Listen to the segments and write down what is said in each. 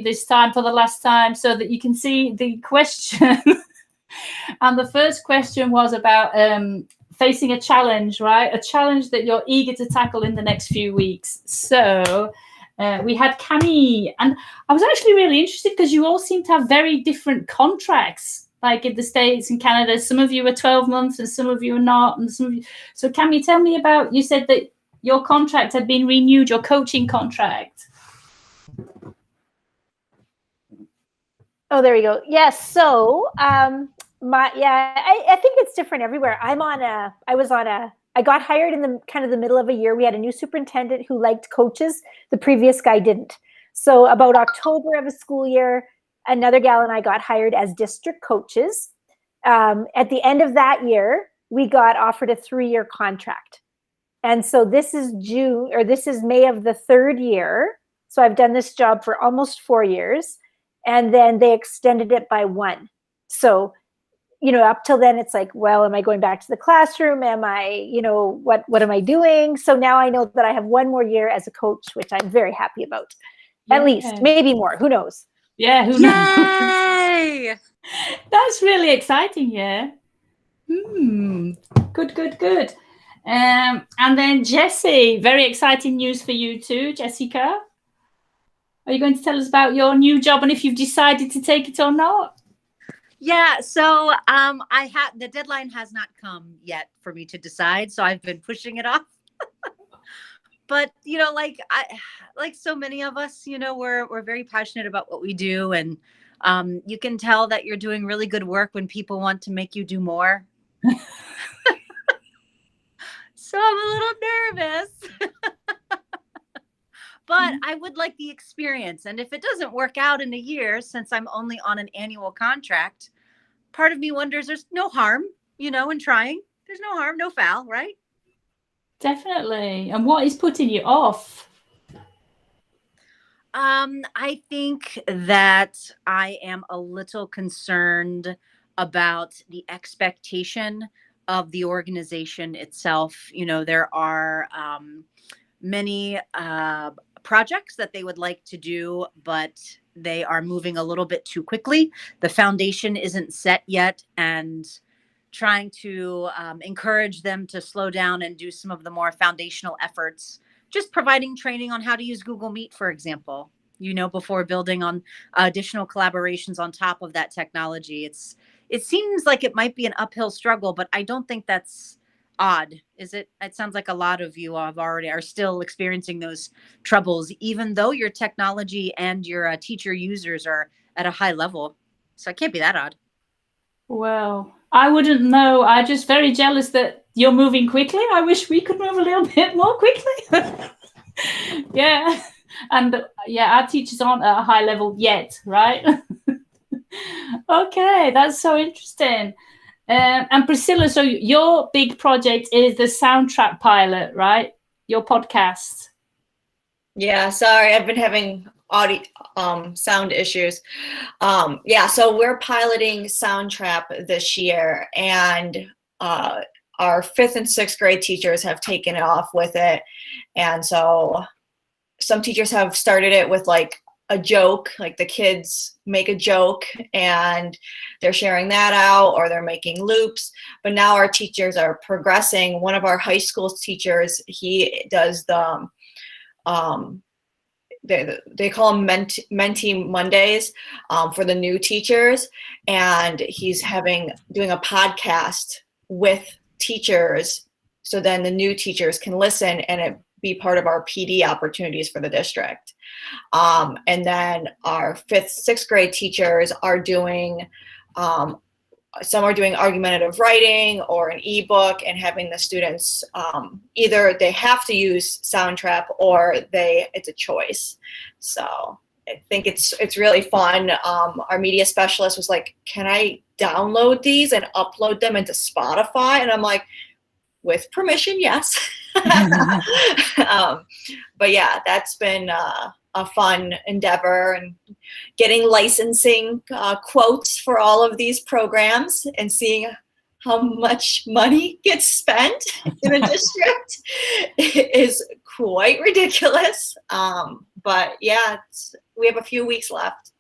this time for the last time so that you can see the question. And the first question was about facing a challenge, right? A challenge that you're eager to tackle in the next few weeks. So we had Cami, and I was actually really interested because you all seem to have very different contracts, like in the States and Canada. Some of you are 12 months and some of you are not. And some of you... So Cami, tell me about, you said that your contract had been renewed, your coaching contract. Oh, there you go. Yes. So, I think it's different everywhere. I got hired in the kind of the middle of a year. We had a new superintendent who liked coaches. The previous guy didn't. So about October of a school year, another gal and I got hired as district coaches. At the end of that year, we got offered a 3-year contract. And so this is May of the 3rd year. So I've done this job for almost 4 years. And then they extended it by 1. So, up till then, it's like, well, am I going back to the classroom? Am I, what am I doing? So now I know that I have 1 more year as a coach, which I'm very happy about. Yeah. At least, maybe more. Who knows? Yeah, who knows? Yay! That's really exciting, yeah. Good. And then Jessie, very exciting news for you too, Jessica. Are you going to tell us about your new job and if you've decided to take it or not? Yeah, so the deadline has not come yet for me to decide, so I've been pushing it off. But like so many of us, we're very passionate about what we do, and you can tell that you're doing really good work when people want to make you do more. So I'm a little nervous. But I would like the experience. And if it doesn't work out in a year, since I'm only on an annual contract, part of me wonders there's no harm, in trying. There's no harm, no foul, right? Definitely. And what is putting you off? I think that I am a little concerned about the expectation of the organization itself. There are many projects that they would like to do, but they are moving a little bit too quickly. The foundation isn't set yet, and trying to encourage them to slow down and do some of the more foundational efforts, just providing training on how to use Google Meet, for example, before building on additional collaborations on top of that technology. It seems like it might be an uphill struggle, but I don't think that's odd, is it? It sounds like a lot of you are still experiencing those troubles, even though your technology and your teacher users are at a high level. So it can't be that odd. Well, I wouldn't know. I'm just very jealous that you're moving quickly. I wish we could move a little bit more quickly. Yeah. And our teachers aren't at a high level yet, right? Okay, that's so interesting. And Priscilla, so your big project is the Soundtrack pilot, right? Your podcast. Yeah, sorry, I've been having audio sound issues. So we're piloting Soundtrap this year, and our 5th and 6th grade teachers have taken it off with it. And so some teachers have started it with like a joke, like the kids make a joke and they're sharing that out, or they're making loops. But now our teachers are progressing. One of our high school teachers, he does the they call them Mentee Mondays for the new teachers, and he's doing a podcast with teachers, so then the new teachers can listen and it be part of our PD opportunities for the district. And then our 5th, 6th grade teachers are doing, some are doing argumentative writing or an ebook, and having the students, either they have to use Soundtrap or it's a choice. So I think it's really fun. Our media specialist was like, can I download these and upload them into Spotify? And I'm like, with permission, yes. But yeah, that's been a fun endeavor, and getting licensing quotes for all of these programs and seeing how much money gets spent in a district is quite ridiculous. But yeah, we have a few weeks left.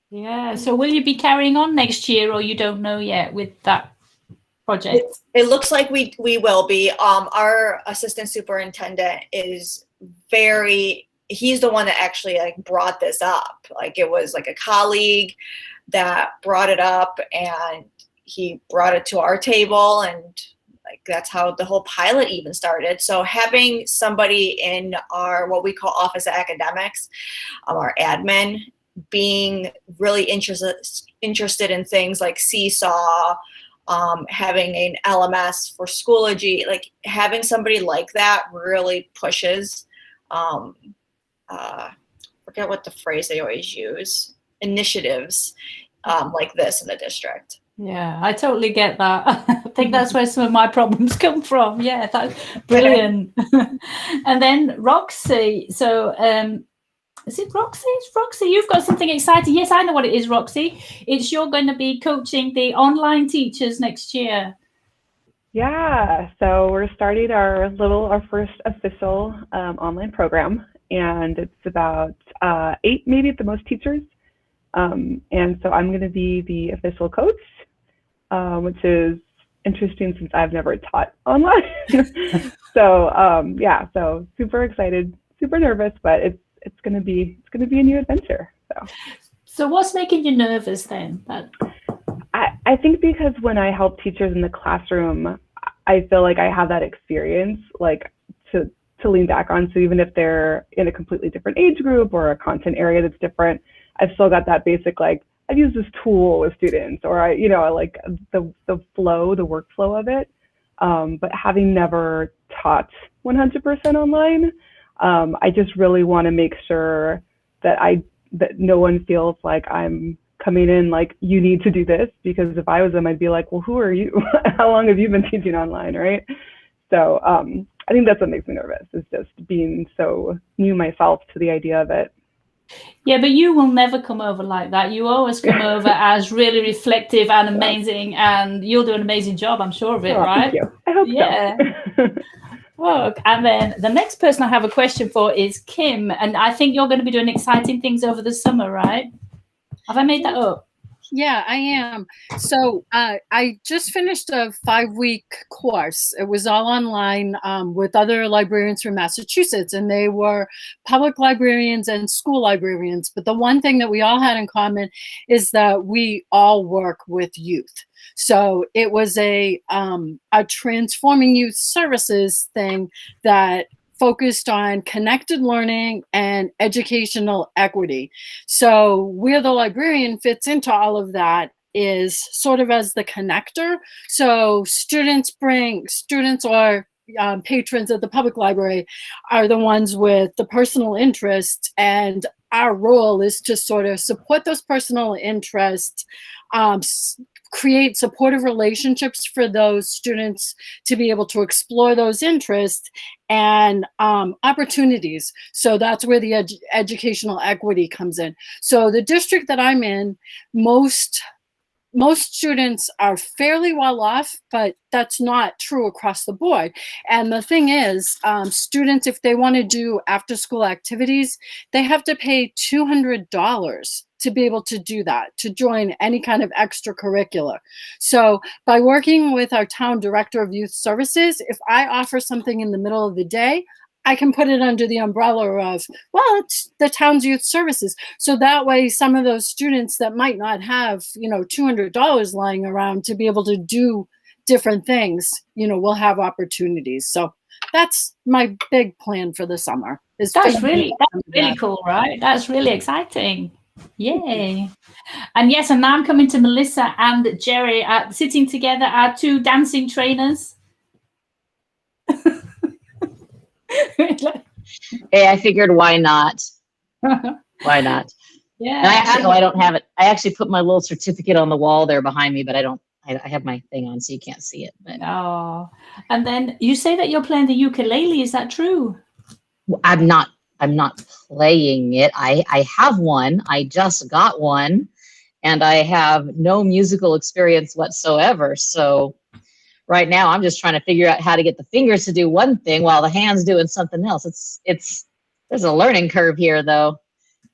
Yeah. So will you be carrying on next year, or you don't know yet with that project? It looks like we will be. Our assistant superintendent is he's the one that actually like brought this up. Like it was like a colleague that brought it up, and he brought it to our table, and like that's how the whole pilot even started. So having somebody in our what we call office of academics, our admin, being really interested in things like Seesaw, having an LMS for Schoology, like having somebody like that really pushes, forget what the phrase they always use, initiatives like this in the district. Yeah, I totally get that. I think that's where some of my problems come from. Yeah, that's brilliant. And then Roxy. So is it Roxy? It's Roxy. You've got something exciting. Yes, I know what it is, Roxy. It's you're going to be coaching the online teachers next year. Yeah, so we're starting our first official online program, and it's about 8, maybe at the most, teachers. And so I'm going to be the official coach, which is interesting since I've never taught online. So yeah, so super excited, super nervous, but it's going to be a new adventure. So what's making you nervous then? I think because when I help teachers in the classroom, I feel like I have that experience like to lean back on. So even if they're in a completely different age group or a content area that's different, I've still got that basic, like, I've used this tool with students, or I like the flow, the workflow of it. But having never taught 100% online, I just really want to make sure that no one feels like I'm coming in like, you need to do this, because if I was them, I'd be like, well, who are you? How long have you been teaching online, right? So I think that's what makes me nervous, is just being so new myself to the idea of it. Yeah, but you will never come over like that. You always come over as really reflective and amazing, and you'll do an amazing job, I'm sure of it, right? Thank you. I hope so. Look, and then the next person I have a question for is Kim, and I think you're going to be doing exciting things over the summer, right? Have I made that up? Yeah, I am. So I just finished a 5-week course. It was all online with other librarians from Massachusetts, and they were public librarians and school librarians. But the one thing that we all had in common is that we all work with youth. So it was a transforming youth services thing that focused on connected learning and educational equity. So where the librarian fits into all of that is sort of as the connector. So students or patrons at the public library are the ones with the personal interest, and our role is to sort of support those personal interests, create supportive relationships for those students to be able to explore those interests and opportunities. So that's where the educational equity comes in. So the district that I'm in, most students are fairly well off, but that's not true across the board. And the thing is, students, if they want to do after school activities, they have to pay $200 to be able to do that, to join any kind of extracurricular. So by working with our town director of youth services, if I offer something in the middle of the day, I can put it under the umbrella of, well, it's the town's youth services. So that way, some of those students that might not have, $200 lying around to be able to do different things, will have opportunities. So that's my big plan for the summer. That's really cool, right? That's really exciting. Yay. And yes, and now I'm coming to Melissa and Jerry sitting together, our 2 dancing trainers. Hey, I figured, why not? Why not? Yeah. And I don't have it. I actually put my little certificate on the wall there behind me, but I have my thing on, so you can't see it. But. Oh, and then you say that you're playing the ukulele. Is that true? I'm not playing it. I have one. I just got one, and I have no musical experience whatsoever. So right now I'm just trying to figure out how to get the fingers to do one thing while the hands doing something else. There's a learning curve here, though.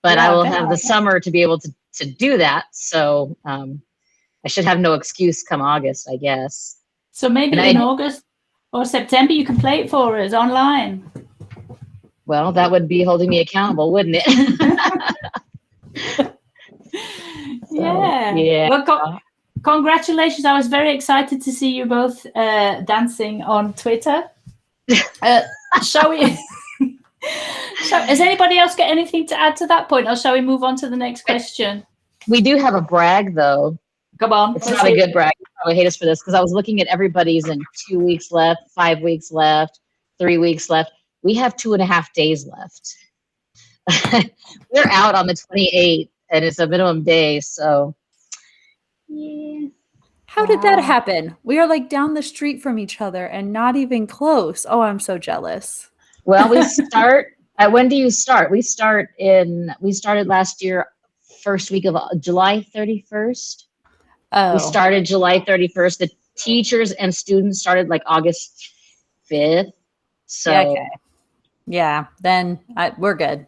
but Yeah, I will I bet. have the summer to be able to do that. So I should have no excuse come August, I guess. So maybe And in August or September, you can play it for us online. Well, that would be holding me accountable, wouldn't it? Yeah. Yeah. Well, congratulations. I was very excited to see you both dancing on Twitter. Shall we? Has anybody else got anything to add to that point, or shall we move on to the next question? We do have a brag, though. Come on. It's not a good brag. You probably hate us for this because I was looking at everybody's in 2 weeks left, 5 weeks left, 3 weeks left. We have 2.5 days left. We're out on the 28th, and it's a minimum day. So, yeah. How did that happen? We are like down the street from each other and not even close. Oh, I'm so jealous. Well, we start. When do you start? We started last year, first week of July 31st. Oh, We started July 31st. The teachers and students started like August 5th. So, yeah, okay. Yeah, then we're good.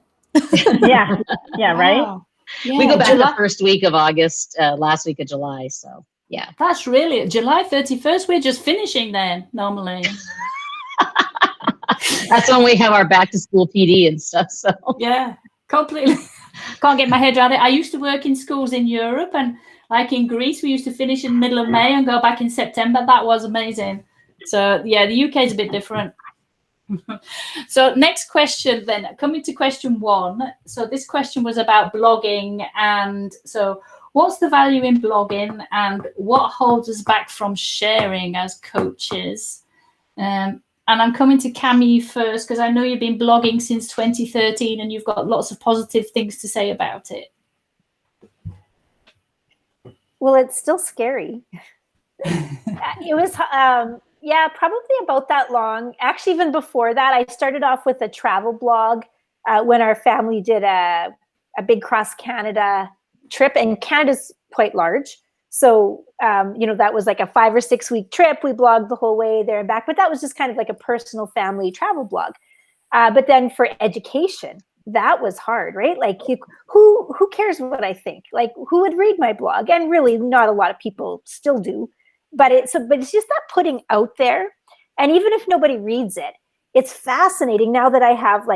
Yeah. Yeah. Right. Wow. Yeah, we go back July, the first week of August, last week of July. So, yeah. that's really July 31st. We're just finishing then normally. That's when we have our back to school PD and stuff. So, Yeah, completely. Can't get my head around it. I used to work in schools in Europe, and like in Greece, we used to finish in the middle of May and go back in September. That was amazing. So yeah, the UK is a bit different. So next question then, coming to question 1. So this question was about blogging, and so what's the value in blogging and what holds us back from sharing as coaches? And I'm coming to Cami first because I know you've been blogging since 2013 and you've got lots of positive things to say about it. Well, it's still scary. It was, yeah, probably about that long. Actually, even before that, I started off with a travel blog when our family did a big cross Canada trip, and Canada's quite large. So, that was like a 5 or 6 week trip. We blogged the whole way there and back, but that was just kind of like a personal family travel blog. But then for education, that was hard, right? Like who cares what I think? Like who would read my blog? And really not a lot of people still do, but it's just that putting out there. And even if nobody reads it, it's fascinating now that I have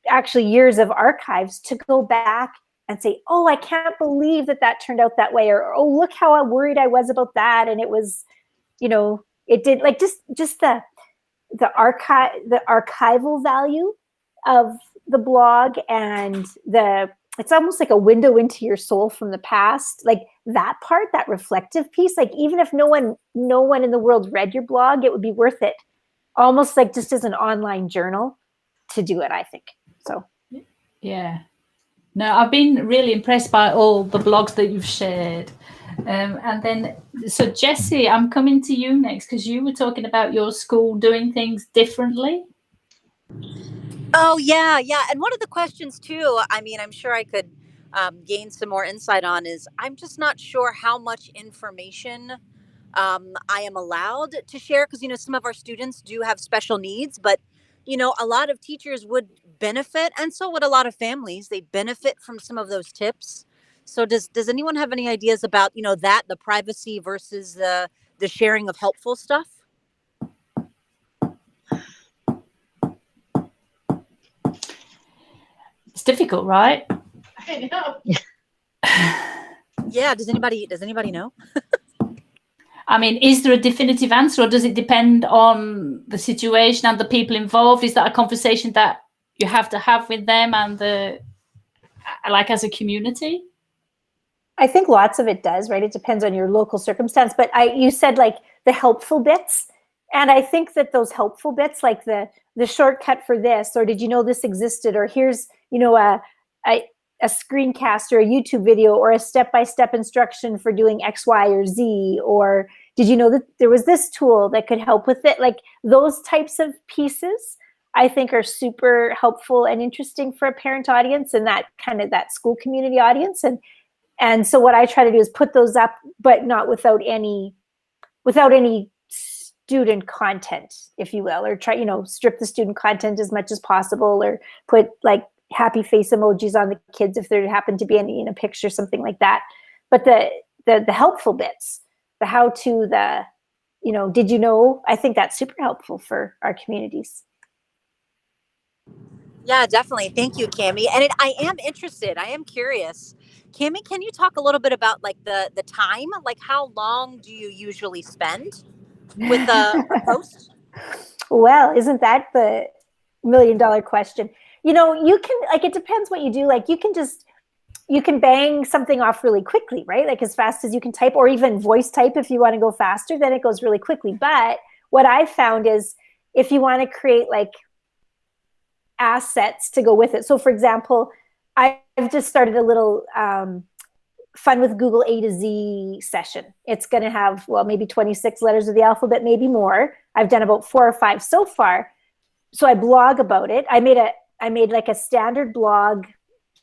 actually years of archives to go back and say, oh, I can't believe that turned out that way. Or, oh, look how worried I was about that. And it was, it did like just the archival value of the blog, and it's almost like a window into your soul from the past. Like that part, that reflective piece, like even if no one in the world read your blog, it would be worth it. Almost like just as an online journal to do it, I think. So. Yeah. No, I've been really impressed by all the blogs that you've shared. And then, so Jessie, I'm coming to you next because you were talking about your school doing things differently. Oh, yeah. And one of the questions, too, I mean, I'm sure I could gain some more insight on is I'm just not sure how much information I am allowed to share because, some of our students do have special needs, but, a lot of teachers would benefit. And so would a lot of families. They benefit from some of those tips. So does anyone have any ideas about, that the privacy versus the sharing of helpful stuff? It's difficult, right? I know. Yeah. Does anybody know? I mean, is there a definitive answer, or does it depend on the situation and the people involved? Is that a conversation that you have to have with them and as a community? I think lots of it does, right? It depends on your local circumstance. But you said like the helpful bits. And I think that those helpful bits, like the shortcut for this, or did you know this existed, or here's, a screencast or a YouTube video or a step-by-step instruction for doing X, Y, or Z, or did you know that there was this tool that could help with it? Like those types of pieces, I think are super helpful and interesting for a parent audience and that kind of that school community audience. And so what I try to do is put those up, but not without any student content, if you will, or try, strip the student content as much as possible, or put like happy face emojis on the kids if there happened to be any in a picture, something like that. But the helpful bits, the how to, the, did you know, I think that's super helpful for our communities. Yeah, definitely. Thank you, Cami. And I am interested. I am curious. Cami, can you talk a little bit about like the time? Like how long do you usually spend with a post? Well, isn't that the $1 million question? You can, like, it depends what you do. Like you can bang something off really quickly, right? Like as fast as you can type, or even voice type if you want to go faster, then it goes really quickly. But what I've found is if you want to create like assets to go with it. So for example, I've just started a little fun with Google A to Z session. It's going to have, well, maybe 26 letters of the alphabet, maybe more. I've done about 4 or 5 so far. So I blog about it. I made like a standard blog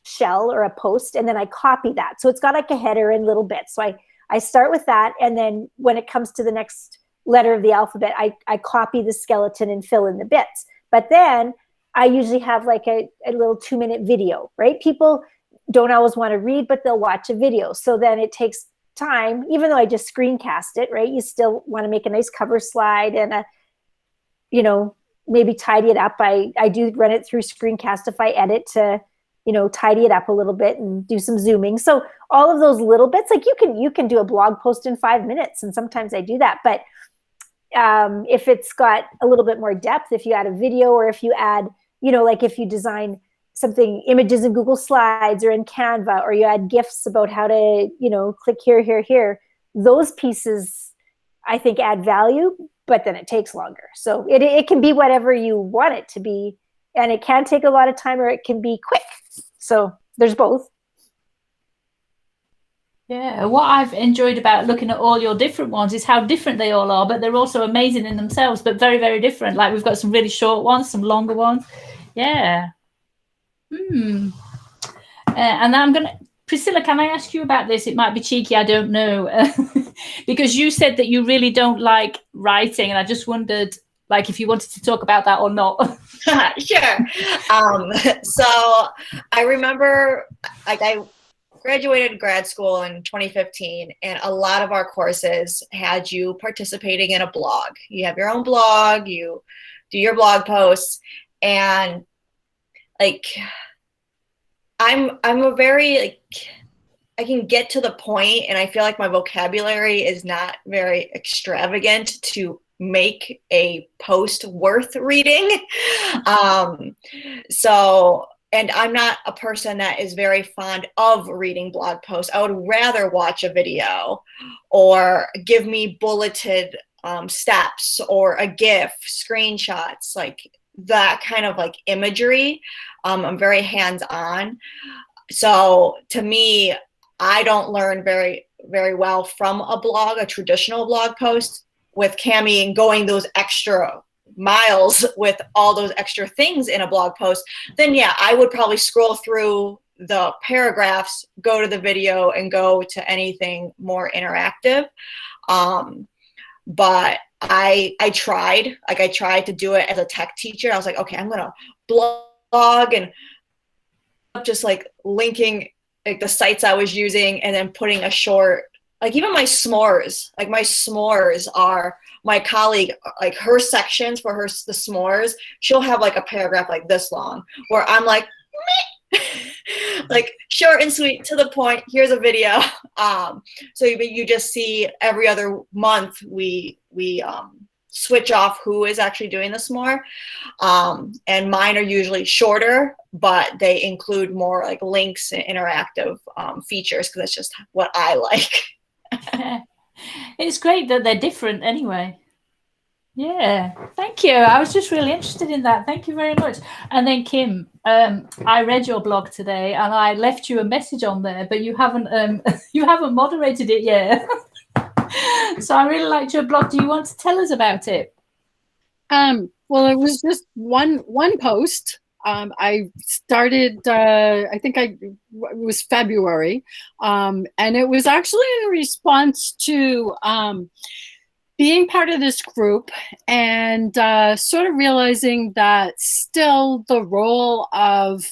shell or a post, and then I copy that. So it's got like a header and little bits. So I start with that. And then when it comes to the next letter of the alphabet, I copy the skeleton and fill in the bits. But then I usually have like a little 2-minute video, right? People don't always want to read, but they'll watch a video. So then it takes time, even though I just screencast it, right? You still want to make a nice cover slide and maybe tidy it up. I do run it through Screencastify Edit to, tidy it up a little bit and do some zooming. So all of those little bits, like you can do a blog post in 5 minutes. And sometimes I do that. But if it's got a little bit more depth, if you add a video, or if you add, like if you design something, images in Google Slides or in Canva, or you add GIFs about how to, click here, those pieces I think add value, but then it takes longer. So it can be whatever you want it to be. And it can take a lot of time, or it can be quick. So there's both. Yeah, what I've enjoyed about looking at all your different ones is how different they all are, but they're also amazing in themselves, but very, very different. Like we've got some really short ones, some longer ones. Yeah. And I'm going to, Priscilla, can I ask you about this? It might be cheeky, I don't know. Because you said that you really don't like writing, and I just wondered, like, if you wanted to talk about that or not. Sure. So I remember, like, I graduated grad school in 2015, and a lot of our courses had you participating in a blog. You have your own blog, you do your blog posts, and like I'm a very, like, I can get to the point, and I feel like my vocabulary is not very extravagant to make a post worth reading. And I'm not a person that is very fond of reading blog posts. I would rather watch a video or give me bulleted steps or a GIF, screenshots, like that kind of like imagery. I'm very hands-on. So to me, I don't learn very, very well from a blog, a traditional blog post. With Cami and going those extra miles with all those extra things in a blog post, then yeah, I would probably scroll through the paragraphs, go to the video, and go to anything more interactive. But I tried to do it as a tech teacher. I was like, okay, I'm gonna blog and just like linking like the sites I was using, and then putting a short, like even my s'mores, like my s'mores are my colleague, like her sections for the s'mores, she'll have like a paragraph like this long, where I'm like, like short and sweet, to the point, here's a video. So you just see every other month we switch off who is actually doing this more. And mine are usually shorter, but they include more like links and interactive features, because that's just what I like. It's great that they're different anyway. Yeah, thank you. I was just really interested in that. Thank you very much. And then Kim, I read your blog today, and I left you a message on there, but you haven't moderated it yet. So I really liked your blog. Do you want to tell us about it? Well, it was just one post. I started, I think it was February, and it was actually in response to being part of this group and sort of realizing that still the role of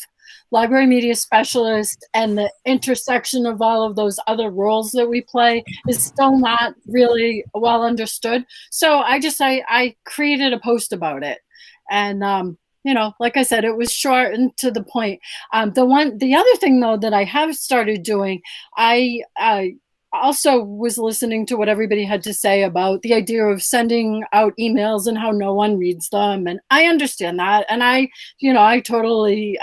library media specialist and the intersection of all of those other roles that we play is still not really well understood. So I created a post about it. And, you know, like I said, it was short and to the point. The other thing though that I have started doing, I also was listening to what everybody had to say about the idea of sending out emails and how no one reads them. And I understand that. And I totally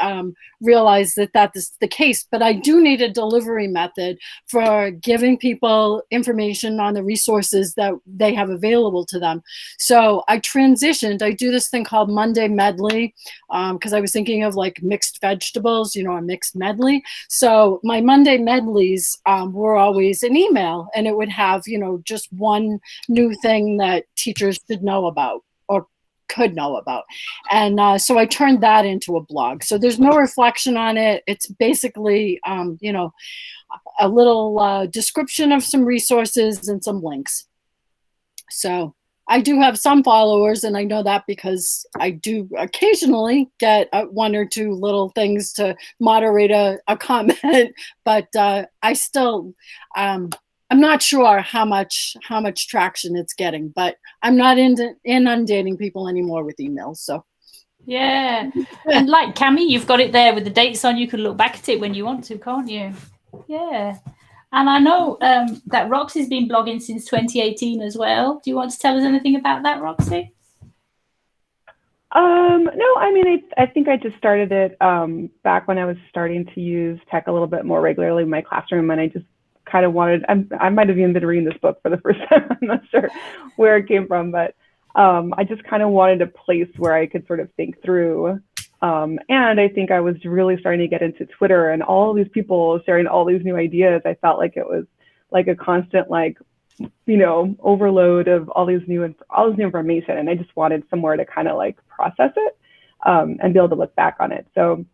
realize that that is the case, but I do need a delivery method for giving people information on the resources that they have available to them. So I transitioned. I do this thing called Monday Medley because I was thinking of like mixed vegetables, a mixed medley. So my Monday medleys were always an email, and it would have, just one new thing that teachers should know about or could know about. And so I turned that into a blog. So there's no reflection on it. It's basically, a little description of some resources and some links. So I do have some followers, and I know that because I do occasionally get one or two little things to moderate a comment, but I still, I'm not sure how much traction it's getting, but I'm not inundating people anymore with emails. So yeah, and like Cami, you've got it there with the dates on. You can look back at it when you want to, can't you? Yeah. And I know that Roxy's been blogging since 2018 as well. Do you want to tell us anything about that, Roxy? No, I mean, I think I just started it back when I was starting to use tech a little bit more regularly in my classroom, and I just kind of wanted, I might have even been reading this book for the first time. I'm not sure where it came from, but I just kind of wanted a place where I could sort of think through. And I think I was really starting to get into Twitter and all these people sharing all these new ideas. I felt like it was like a constant, overload of all this new information. And I just wanted somewhere to kind of like process it and be able to look back on it. So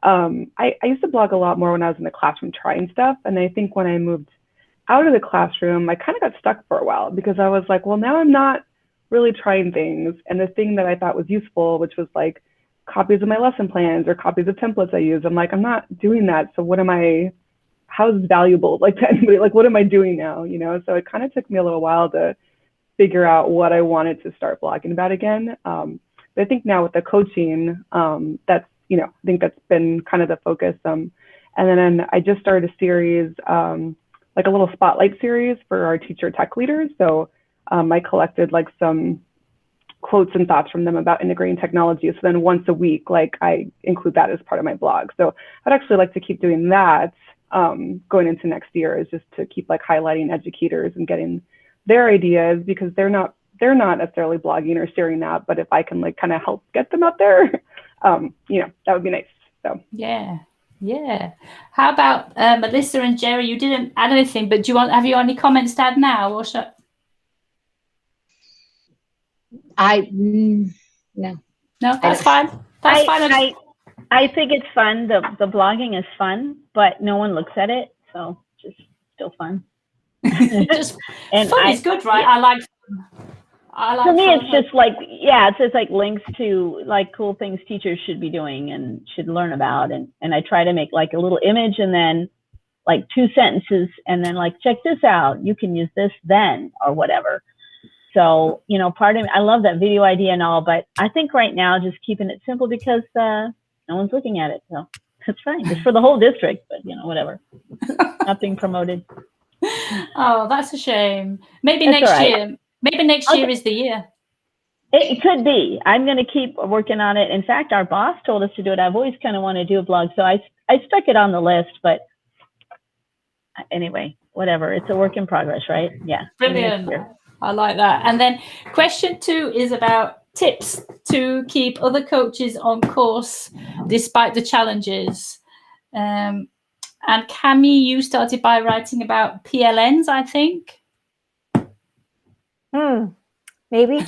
I used to blog a lot more when I was in the classroom trying stuff. And I think when I moved out of the classroom, I kind of got stuck for a while because I was like, well, now I'm not really trying things. And the thing that I thought was useful, which was like copies of my lesson plans or copies of templates I use, I'm like, I'm not doing that. So how's it valuable to anybody? Like, what am I doing now? So it kind of took me a little while to figure out what I wanted to start blogging about again. But I think now with the coaching, that's, I think that's been kind of the focus. And then I just started a series, like a little spotlight series for our teacher tech leaders. So I collected like some quotes and thoughts from them about integrating technology. So then once a week, I include that as part of my blog. So I'd actually like to keep doing that going into next year, is just to keep highlighting educators and getting their ideas, because they're not necessarily blogging or sharing that, but if I can kind of help get them out there, that would be nice. So yeah. How about Melissa and Jerry? You didn't add anything, but have you any comments to add now, or should No, that's fine. That's fine. I think it's fun. The blogging is fun, but no one looks at it, so just still fun. Just and fun is good, right? Yeah. I like. For me, it's just it's just like links to cool things teachers should be doing and should learn about, and I try to make a little image and then 2 sentences and then check this out. You can use this then or whatever. So, part of me, I love that video idea and all, but I think right now just keeping it simple because no one's looking at it. So that's fine. It's for the whole district, but whatever. Not being promoted. Oh, that's a shame. Maybe that's next year. Maybe next year is the year. It could be. I'm going to keep working on it. In fact, our boss told us to do it. I've always kind of wanted to do a blog. So I stuck it on the list, but anyway, whatever. It's a work in progress, right? Yeah. Brilliant. I like that. And then question 2 is about tips to keep other coaches on course despite the challenges. And Cami, you started by writing about PLNs, I think. Maybe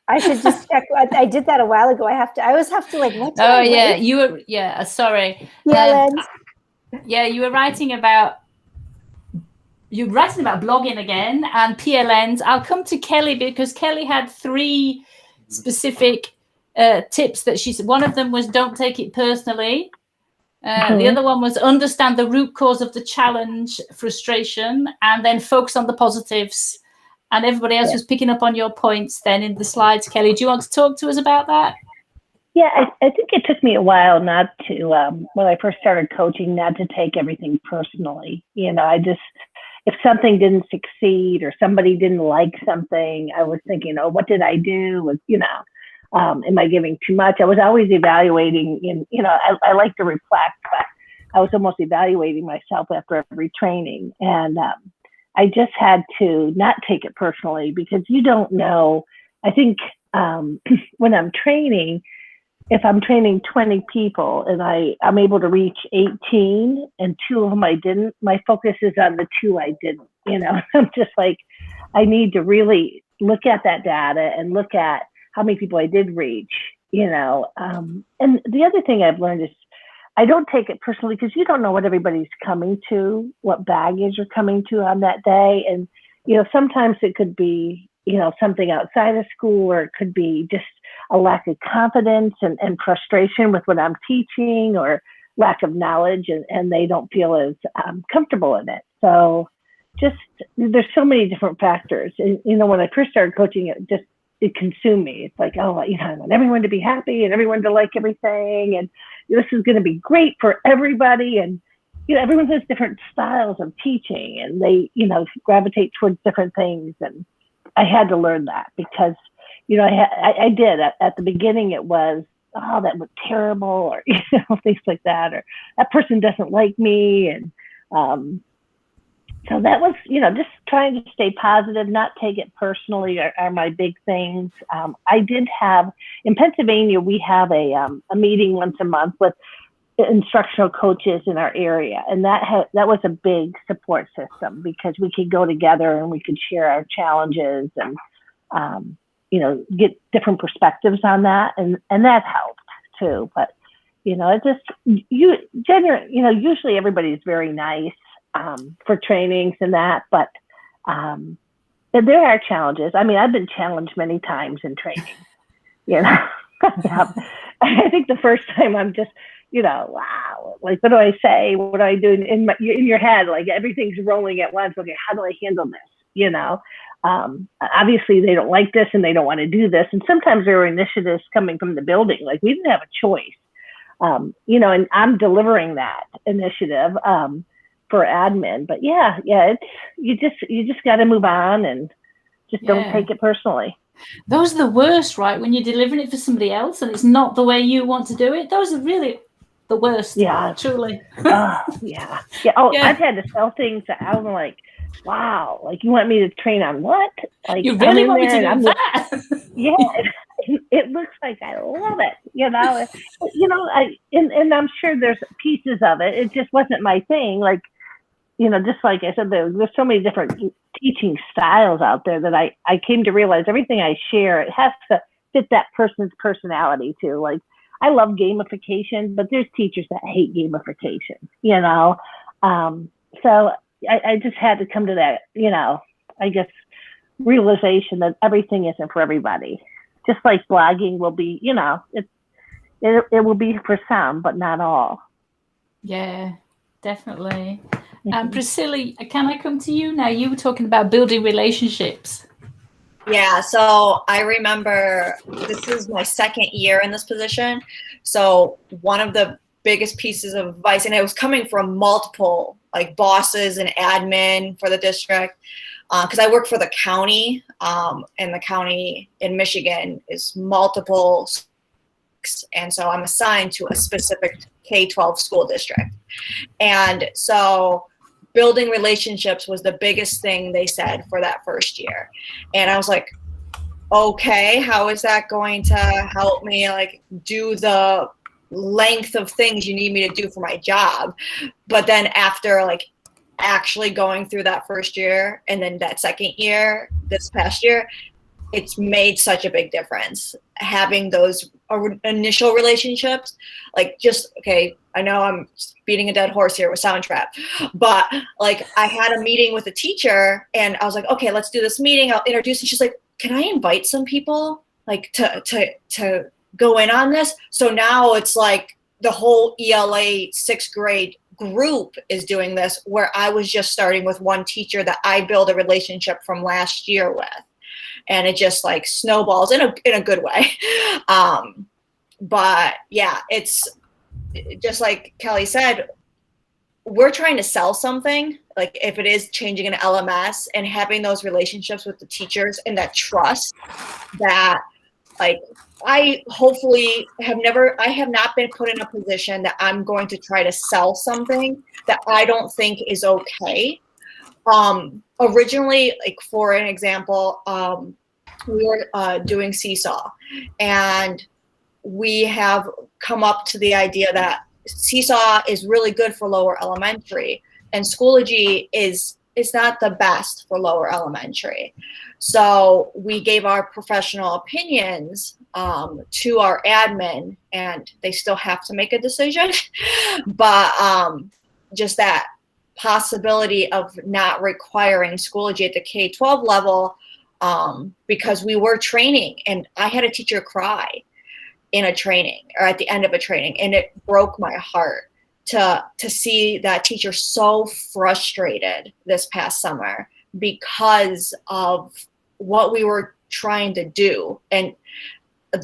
I should just check. I did that a while ago. I always have to Oh yeah, you were sorry. PLNs. You were writing about. You're writing about blogging again and PLNs. I'll come to Kelly because Kelly had 3 specific tips that she said. One of them was don't take it personally. The other one was understand the root cause of the challenge, frustration, and then focus on the positives. And everybody else was picking up on your points then in the slides. Kelly, do you want to talk to us about that? Yeah, I think it took me a while not to, when I first started coaching, not to take everything personally. You know, if something didn't succeed or somebody didn't like something, I was thinking, oh, what did I do? You know, am I giving too much? I was always evaluating, I like to reflect, but I was almost evaluating myself after every training. And I just had to not take it personally, because you don't know. I think when I'm training, if I'm training 20 people and I'm able to reach 18 and 2 of them I didn't, my focus is on the 2 I didn't. You know, I'm just like, I need to really look at that data and look at how many people I did reach, you know. And the other thing I've learned is I don't take it personally, because you don't know what everybody's coming to, what baggage you're coming to on that day. And, you know, sometimes it could be, you know, something outside of school, or it could be just a lack of confidence and frustration with what I'm teaching, or lack of knowledge, and they don't feel as comfortable in it. So just, there's so many different factors. And, you know, when I first started coaching, it consumed me. It's like, oh, you know, I want everyone to be happy and everyone to like everything. And this is going to be great for everybody. And, you know, everyone has different styles of teaching, and they, you know, gravitate towards different things. And I had to learn that, because, you know, I did at the beginning. It was, oh, that was terrible, or, you know, things like that, or that person doesn't like me. And so that was, you know, just trying to stay positive, not take it personally, are my big things. I did have, in Pennsylvania, we have a meeting once a month with instructional coaches in our area. And that was a big support system, because we could go together and we could share our challenges and, you know, get different perspectives on that. And that helped too. But, you know, it just, usually everybody's very nice for trainings and that, but there are challenges. I mean, I've been challenged many times in training, you know. I think the first time I'm just, you know, wow, like, what do I say? What do I do in your head? Like, everything's rolling at once. Okay, how do I handle this? You know, obviously they don't like this and they don't want to do this. And sometimes there are initiatives coming from the building. Like, we didn't have a choice, you know, and I'm delivering that initiative for admin. But yeah, it's, you just got to move on and just don't take it personally. Those are the worst, right? When you're delivering it for somebody else and it's not the way you want to do it. Those are really the worst. Yeah, truly. Yeah. Oh, yeah. I've had to sell things that I'm like, wow, like, you want me to train on what? Like, you really want me to do that? It looks like I love it, you know. You know, and I'm sure there's pieces of it. It just wasn't my thing. Like, you know, just like I said, there's so many different teaching styles out there that I came to realize everything I share, it has to fit that person's personality too. Like, I love gamification, but there's teachers that hate gamification, you know. So I just had to come to that, you know, I guess, realization that everything isn't for everybody. Just like blogging will be, you know, it will be for some, but not all. Yeah, definitely. Priscilla, can I come to you now? You were talking about building relationships. Yeah, so I remember this is my second year in this position. So one of the biggest pieces of advice, and it was coming from multiple like bosses and admin for the district, because I work for the county, and the county in Michigan is multiple, and so I'm assigned to a specific K-12 school district. And so building relationships was the biggest thing they said for that first year. And I was like, okay, how is that going to help me like do the length of things you need me to do for my job? But then after like actually going through that first year and then that second year, this past year, it's made such a big difference having those initial relationships. Like, just, okay, I know I'm beating a dead horse here with Soundtrap, but like, I had a meeting with a teacher and I was like, okay, let's do this meeting. I'll introduce. And she's like, can I invite some people like to go in on this? So now it's like the whole ELA 6th grade group is doing this, where I was just starting with one teacher that I built a relationship from last year with. And it just like snowballs in a good way. But yeah, it's just like Kelly said, we're trying to sell something, like if it is changing an LMS, and having those relationships with the teachers and that trust that, like, I hopefully have not been put in a position that I'm going to try to sell something that I don't think is okay. Originally, like for an example, we were doing Seesaw, and we have come up to the idea that Seesaw is really good for lower elementary, and Schoology is not the best for lower elementary. So we gave our professional opinions to our admin, and they still have to make a decision. But just that possibility of not requiring Schoology at the K-12 level, because we were training, and I had a teacher cry in a training or at the end of a training, and it broke my heart to see that teacher so frustrated this past summer because of what we were trying to do. And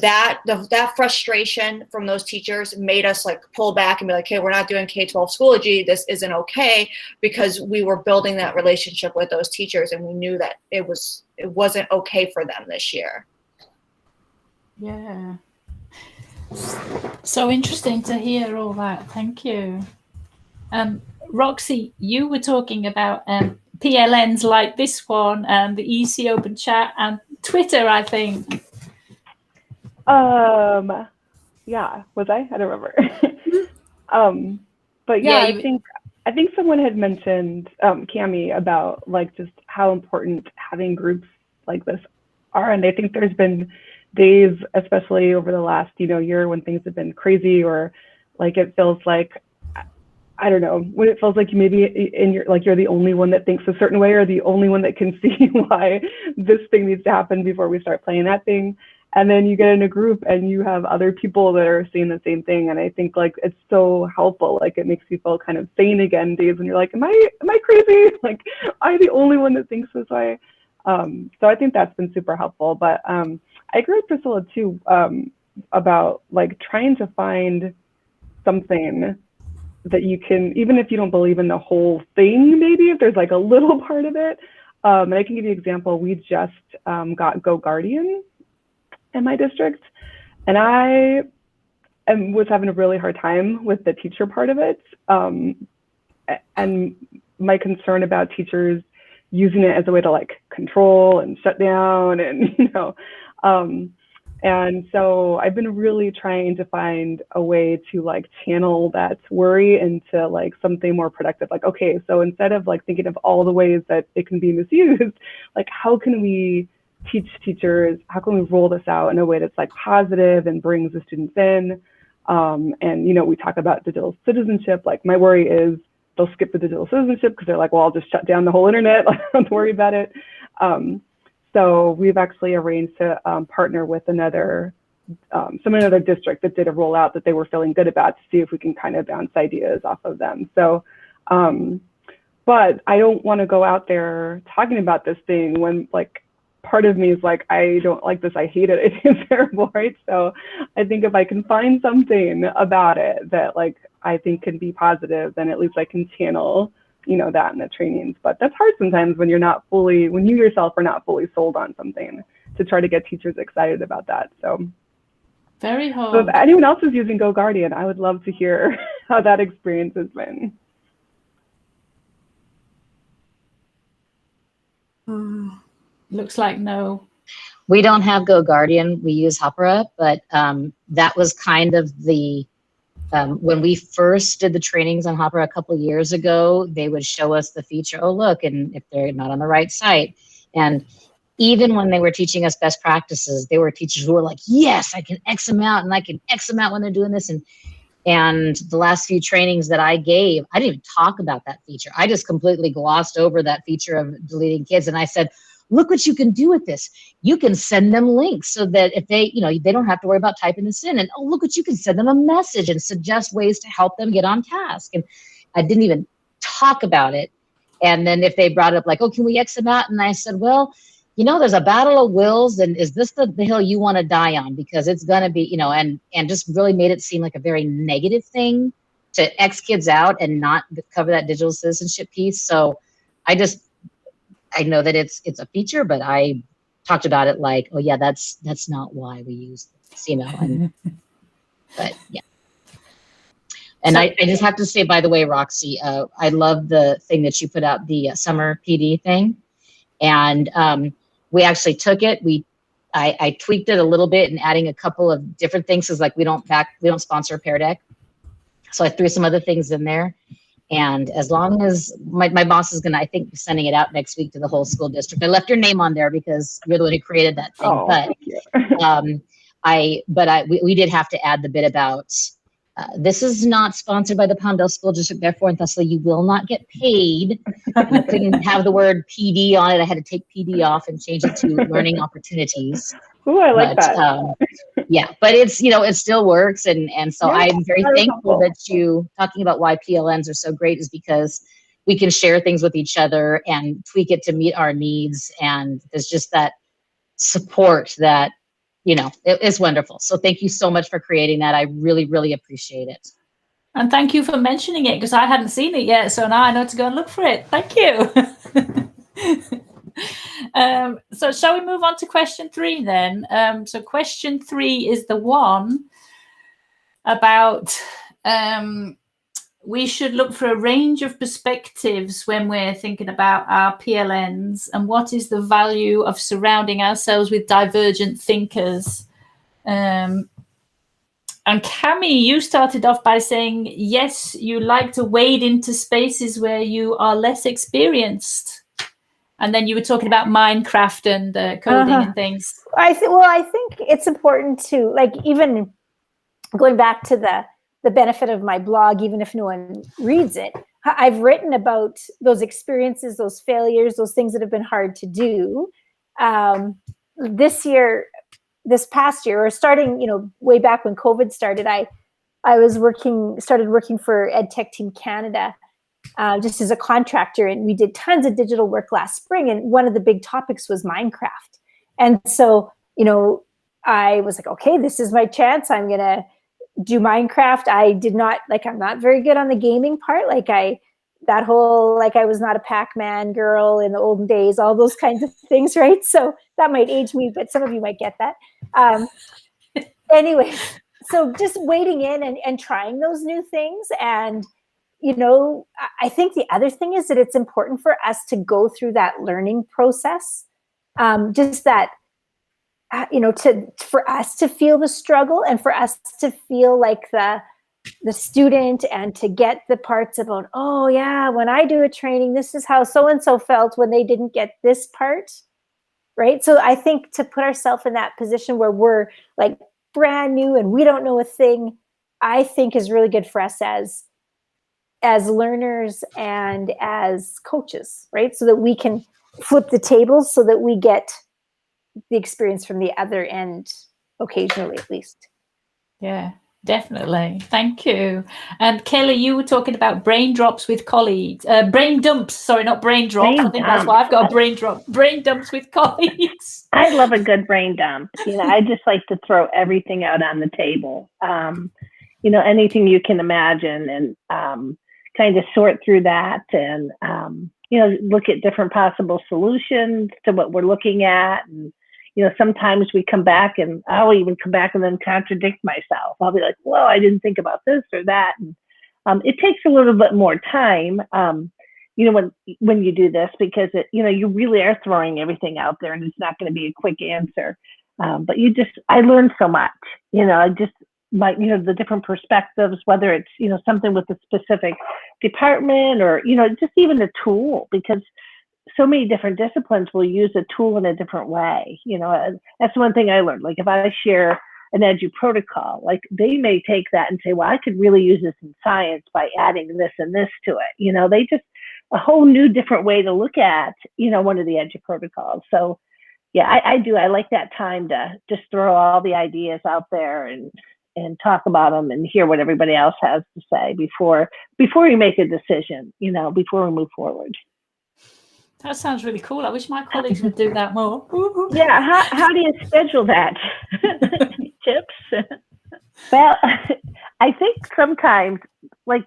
that frustration from those teachers made us like pull back and be like, hey, we're not doing K-12 Schoology. This isn't okay, because we were building that relationship with those teachers, and we knew that it wasn't okay for them this year. Yeah. So interesting to hear all that. Thank you. Roxy, you were talking about PLNs like this one and the EC Open Chat and Twitter, I think. Yeah, was I? I don't remember. But yeah, I think someone had mentioned, Cami, about like just how important having groups like this are. And I think there's been days, especially over the last, year, when things have been crazy, or like it feels like, I don't know, when it feels like you maybe you're the only one that thinks a certain way, or the only one that can see why this thing needs to happen before we start playing that thing. And then you get in a group and you have other people that are seeing the same thing. And I think like it's so helpful. Like it makes you feel kind of sane again days when you're like, am I crazy? Like, am I the only one that thinks this way? So I think that's been super helpful. But I agree with Priscilla too, about like trying to find something that you can, even if you don't believe in the whole thing, maybe if there's like a little part of it. And I can give you an example. We just got Go Guardian in my district, and I was having a really hard time with the teacher part of it. And my concern about teachers using it as a way to like control and shut down, and and so I've been really trying to find a way to like channel that worry into like something more productive. Like, okay, so instead of like thinking of all the ways that it can be misused, like how can we teach teachers, how can we roll this out in a way that's like positive and brings the students in? And we talk about digital citizenship. Like my worry is they'll skip the digital citizenship because they're like, well, I'll just shut down the whole internet. I don't worry about it. So we've actually arranged to partner with another district that did a rollout that they were feeling good about, to see if we can kind of bounce ideas off of them. So, but I don't want to go out there talking about this thing when like part of me is like, I don't like this, I hate it, it's terrible, right? So I think if I can find something about it that like I think can be positive, then at least I can channel that in the trainings. But that's hard sometimes when you yourself are not fully sold on something, to try to get teachers excited about that. So very hard. So if anyone else is using Go Guardian, I would love to hear how that experience has been. Looks like no. We don't have Go Guardian. We use Opera, but that was kind of the when we first did the trainings on Hopper a couple of years ago, they would show us the feature, oh, look, and if they're not on the right site. And even when they were teaching us best practices, there were teachers who were like, yes, I can X them out, and I can X them out when they're doing this. And the last few trainings that I gave, I didn't even talk about that feature. I just completely glossed over that feature of deleting kids. And I said, look what you can do with this. You can send them links so that if they, they don't have to worry about typing this in. And oh, look what you can send them a message and suggest ways to help them get on task. And I didn't even talk about it. And then if they brought up like, oh, can we X them out? And I said, well, there's a battle of wills, and is this the hill you want to die on? Because it's going to be, and just really made it seem like a very negative thing to X kids out and not cover that digital citizenship piece. So I know that it's a feature, but I talked about it like, oh yeah, that's not why we use this, but yeah. And I just have to say, by the way, Roxy, I love the thing that you put out, the summer PD thing. And we actually took it. I tweaked it a little bit and adding a couple of different things. Cause like we don't sponsor Pear Deck. So I threw some other things in there. And as long as my boss is I think, be sending it out next week to the whole school district. I left your name on there because you're the one who created that thing. Oh, but thank you. we did have to add the bit about this is not sponsored by the Palmdale School District, therefore, and thusly you will not get paid. And I couldn't have the word PD on it. I had to take PD off and change it to learning opportunities. Ooh, I like that. Yeah, but it's, it still works. And so Yeah, I'm very thankful that you talking about why PLNs are so great is because we can share things with each other and tweak it to meet our needs. And there's just that support that, it's wonderful. So thank you so much for creating that. I really, really appreciate it. And thank you for mentioning it because I hadn't seen it yet. So now I know to go and look for it. Thank you. So shall we move on to question 3 then? So question 3 is the one about we should look for a range of perspectives when we're thinking about our PLNs and what is the value of surrounding ourselves with divergent thinkers. And Cami, you started off by saying, yes, you like to wade into spaces where you are less experienced. And then you were talking about Minecraft and coding and things. I think it's important to, like, even going back to the benefit of my blog, even if no one reads it, I've written about those experiences, those failures, those things that have been hard to do. This past year, or starting, way back when COVID started, I started working for EdTech Team Canada, just as a contractor, and we did tons of digital work last spring. And one of the big topics was Minecraft. And so, I was like, okay, this is my chance. I'm going to do Minecraft. I'm not very good on the gaming part. I was not a Pac-Man girl in the olden days, all those kinds of things, right? So that might age me, but some of you might get that. Anyway, so just wading in and trying those new things. And, I think the other thing is that it's important for us to go through that learning process. Just that, for us to feel the struggle and for us to feel like the student and to get the parts about, oh yeah, when I do a training, this is how so-and-so felt when they didn't get this part, right? So I think to put ourselves in that position where we're like brand new and we don't know a thing, I think is really good for us as learners and as coaches, right? So that we can flip the tables so that we get the experience from the other end, occasionally at least. Yeah, definitely. Thank you. And Kelly, you were talking about brain drops with colleagues. Brain dumps, sorry, not brain drops. I think that's why I've got a brain drop. Brain dumps with colleagues. I love a good brain dump. I just like to throw everything out on the table. Anything you can imagine, and kind of sort through that and, look at different possible solutions to what we're looking at. And, sometimes we come back and I'll even come back and then contradict myself. I'll be like, well, I didn't think about this or that. And it takes a little bit more time, when you do this, because you really are throwing everything out there and it's not going to be a quick answer. But I learned so much, the different perspectives, whether it's, something with a specific department or, just even a tool, because so many different disciplines will use a tool in a different way. That's one thing I learned. Like if I share an edu protocol, like they may take that and say, well, I could really use this in science by adding this and this to it. a whole new different way to look at, one of the EDGE protocols. So yeah, I do. I like that time to just throw all the ideas out there and talk about them and hear what everybody else has to say before we make a decision, before we move forward. That sounds really cool. I wish my colleagues would do that more. Yeah, how do you schedule that? Tips? Well, I think sometimes, like,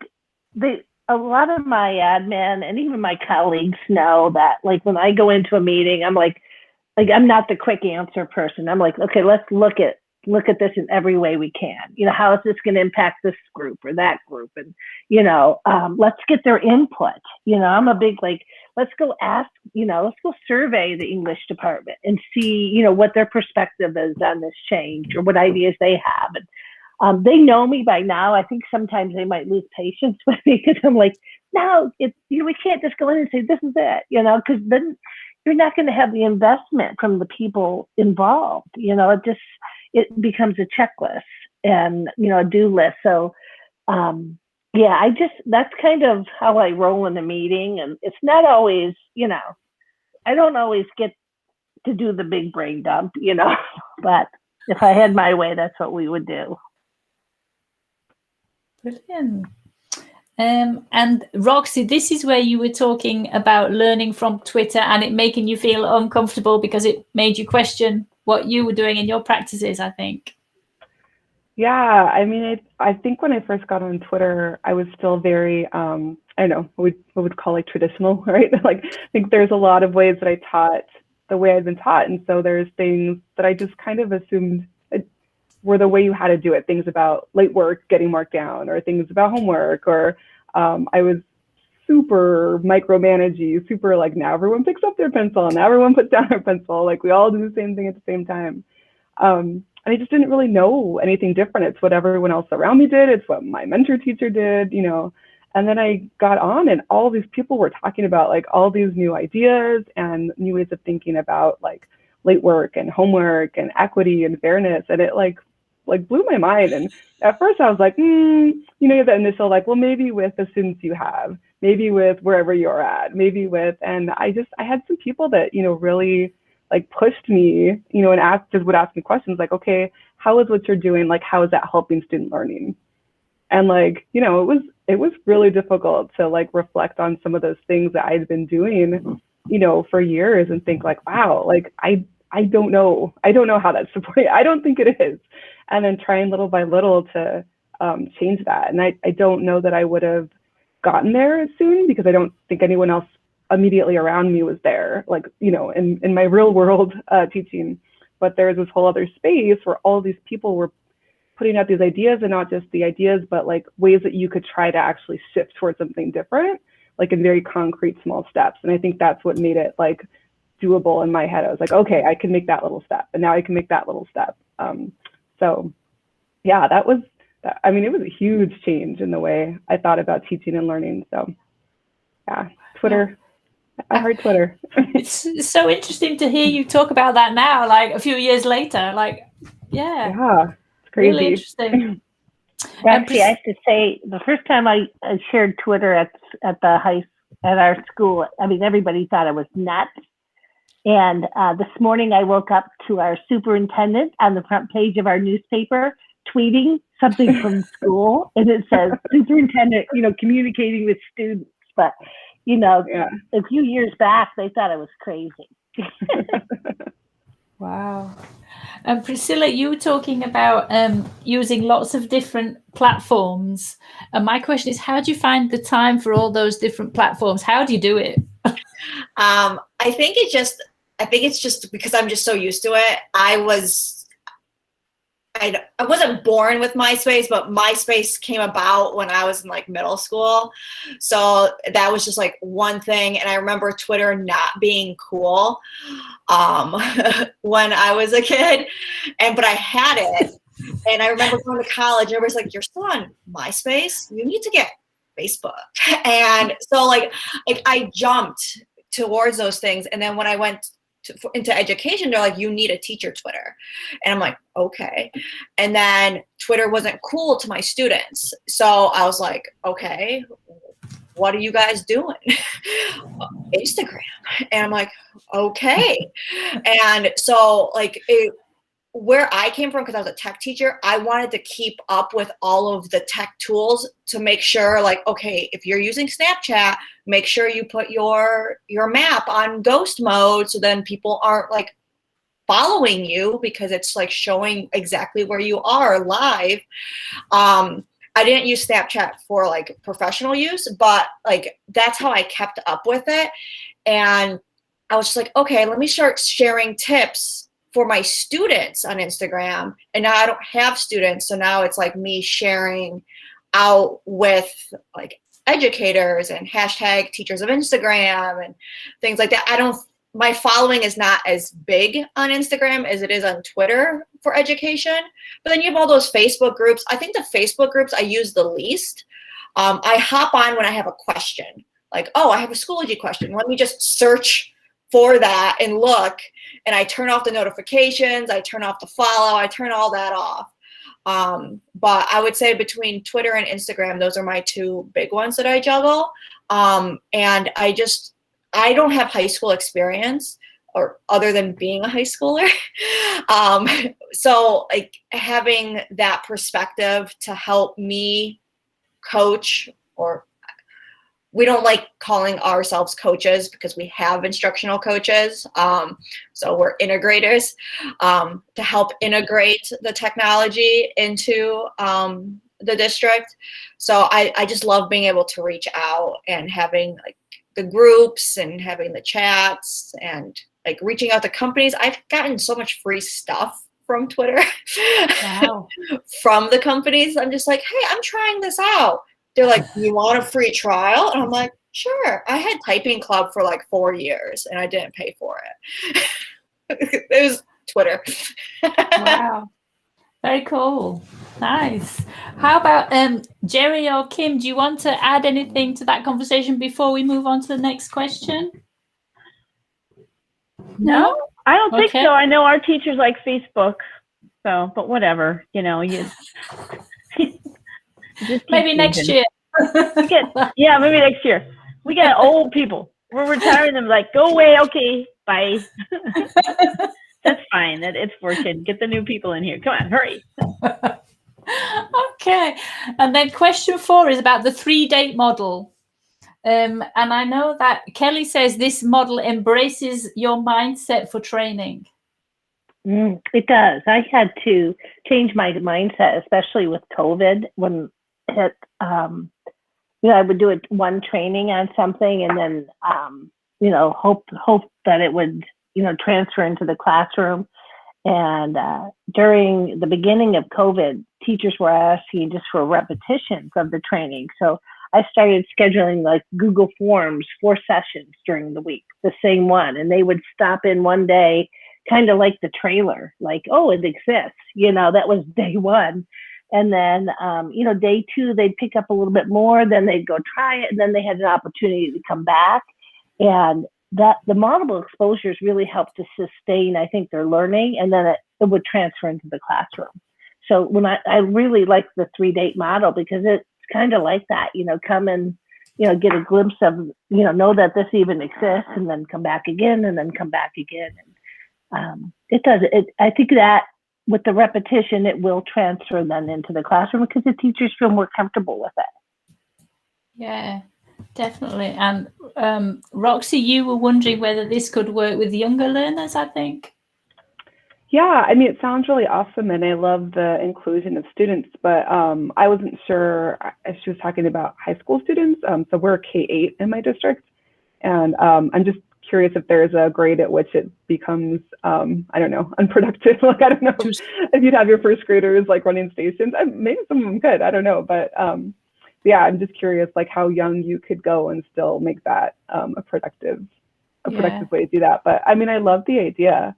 a lot of my admin and even my colleagues know that, like, when I go into a meeting, I'm like I'm not the quick answer person. I'm like, okay, let's look at this in every way we can. How is this going to impact this group or that group? And, let's get their input. I'm a big, like, let's go ask, let's go survey the English department and see, what their perspective is on this change or what ideas they have. And they know me by now. I think sometimes they might lose patience with me because I'm like, no, we can't just go in and say, this is it, because then you're not going to have the investment from the people involved. It becomes a checklist and, a do list. So, yeah, that's kind of how I roll in the meeting. And it's not always, I don't always get to do the big brain dump, but if I had my way, that's what we would do. Brilliant. And Roxy, this is where you were talking about learning from Twitter and it making you feel uncomfortable because it made you question what you were doing in your practices, I think. Yeah, I mean, I think when I first got on Twitter, I was still very, I don't know, what we would call like traditional, right? Like, I think there's a lot of ways that I taught the way I'd been taught. And so there's things that I just kind of assumed were the way you had to do it, things about late work getting marked down or things about homework, or I was super micromanagey, super like, now everyone picks up their pencil, now everyone puts down their pencil, like we all do the same thing at the same time. And I just didn't really know anything different. It's what everyone else around me did. It's what my mentor teacher did, And then I got on and all these people were talking about like all these new ideas and new ways of thinking about like late work and homework and equity and fairness. And it like blew my mind. And at first I was like, the initial like, well, maybe with the students you have, maybe with wherever you're at, maybe with, and I had some people that, really like pushed me, and would ask me questions like, okay, how is what you're doing? Like, how is that helping student learning? And like, it was really difficult to like reflect on some of those things that I'd been doing, for years and think like, wow, like I don't know how that's supporting. I don't think it is. And then trying little by little to change that. And I don't know that I would have gotten there as soon because I don't think anyone else immediately around me was there, like, in my real world teaching. But there was this whole other space where all these people were putting out these ideas, and not just the ideas, but like ways that you could try to actually shift towards something different, like in very concrete small steps. And I think that's what made it like doable in my head. I was like, okay, I can make that little step, and now I can make that little step. So yeah, it was a huge change in the way I thought about teaching and learning. So yeah, Twitter. I heard Twitter. It's so interesting to hear you talk about that now, like a few years later. Like, yeah, it's crazy. Really interesting. Actually, I have to say, the first time I shared Twitter at our school, I mean, everybody thought I was nuts. And this morning I woke up to our superintendent on the front page of our newspaper tweeting something from school, and it says superintendent, communicating with students. But a few years back, they thought I was crazy. Wow. Priscilla, you were talking about using lots of different platforms. And my question is, how do you find the time for all those different platforms? How do you do it? I think it's just because I'm just so used to it. I wasn't born with MySpace, but MySpace came about when I was in like middle school. So that was just like one thing. And I remember Twitter not being cool when I was a kid, but I had it. And I remember going to college and everybody's like, you're still on MySpace? You need to get Facebook. And so like I jumped towards those things. And then when I went into education, they're like, you need a teacher Twitter. And I'm like, okay. And then Twitter wasn't cool to my students. So I was like, okay, what are you guys doing? Instagram. And I'm like, okay. And so like where I came from, because I was a tech teacher, I wanted to keep up with all of the tech tools to make sure, like, okay, if you're using Snapchat, make sure you put your map on ghost mode, so then people aren't like following you, because it's like showing exactly where you are live. I didn't use Snapchat for like professional use, but like that's how I kept up with it. And I was just like, okay, let me start sharing tips for my students on Instagram. And now I don't have students, so now it's like me sharing out with like educators and hashtag teachers of Instagram and things like that. My following is not as big on Instagram as it is on Twitter for education. But then you have all those Facebook groups. I think the Facebook groups I use the least. I hop on when I have a question, like, oh, I have a Schoology question. Let me just search for that and look, and I turn off the notifications, I turn off the follow, I turn all that off. But I would say between Twitter and Instagram, those are my two big ones that I juggle. And I don't have high school experience, or other than being a high schooler. So like having that perspective to help me coach, or we don't like calling ourselves coaches because we have instructional coaches. So we're integrators, to help integrate the technology into the district. So I just love being able to reach out and having like the groups and having the chats and like reaching out to companies. I've gotten so much free stuff from Twitter. Wow. From the companies. I'm just like, hey, I'm trying this out. They're like, you want a free trial? And I'm like, sure. I had Typing Club for like 4 years and I didn't pay for it. It was Twitter. Wow. Very cool. Nice. How about Jerry or Kim? Do you want to add anything to that conversation before we move on to the next question? No? I don't think so. I know our teachers like Facebook, so, but whatever, you know, you just maybe next year. Yeah, maybe next year. We got old people. We're retiring them. Like, go away. Okay, bye. That's fine. It's working. Get the new people in here. Come on, hurry. Okay. And then question 4 is about the 3-date model. And I know that Kelly says this model embraces your mindset for training. It does. I had to change my mindset, especially with COVID, when it, I would do one training on something and then, hope that it would, transfer into the classroom. And during the beginning of COVID, teachers were asking just for repetitions of the training. So I started scheduling like Google Forms 4 sessions during the week, the same one. And they would stop in one day, kind of like the trailer, like, oh, it exists. That was day 1. And then, day 2, they'd pick up a little bit more, then they'd go try it. And then they had an opportunity to come back. And that the multiple exposures really helped to sustain, I think, their learning. And then it would transfer into the classroom. So when I really like the 3-date model, because it's kind of like that, come and, get a glimpse of, know that this even exists, and then come back again, and then come back again. And it does. I think that with the repetition, it will transfer then into the classroom because the teachers feel more comfortable with it. Yeah, definitely. And Roxy, you were wondering whether this could work with younger learners, I think. Yeah, I mean, it sounds really awesome, and I love the inclusion of students, but I wasn't sure if she was talking about high school students. So we're K-8 in my district, and I'm just curious if there's a grade at which it becomes, I don't know, unproductive. Like, I don't know if you'd have your first graders like running stations. Maybe some of them could, I don't know, but yeah, I'm just curious like how young you could go and still make that a productive way to do that. But I mean, I love the idea.